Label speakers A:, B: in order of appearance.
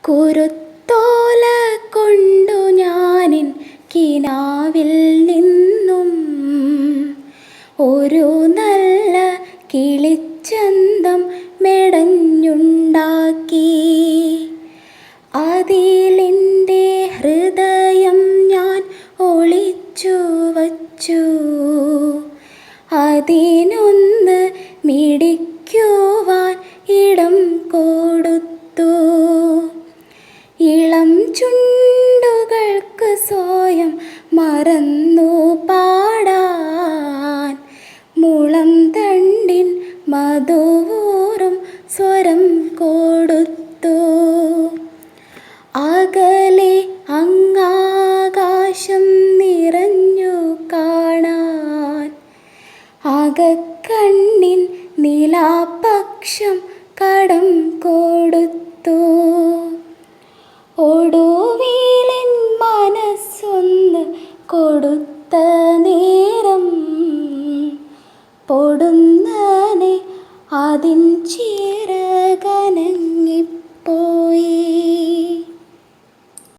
A: കുരുത്തോല കൊണ്ടു ഞാനിൻ കിനാവിൽ നിന്നും ഒരു നല്ല കിളിച്ചന്തം മെടഞ്ഞുണ്ടാക്കി. അതിലെൻ്റെ ഹൃദയം ഞാൻ ഒളിച്ചു വച്ചു. അതിനൊന്ന് മിടിക്കുവാൻ ഇടം കൊടുത്തു. ഇളം ചുണ്ടുകൾക്ക് സ്വയം മറന്നു പാടാൻ മുളം തണ്ടിൻ മധുവൂറും സ്വരം കൊടുത്തു. അകലെ അങ്ങാകാശം നിറഞ്ഞു കാണാൻ അകക്കണ്ണിൻ നിലാപക്ഷം കടം കൊടുത്തു. ഒടുവിലെൻ മനസ്സൊന്ന് കൊടുത്ത നേരം പൊടുന്നനെ അതിൻ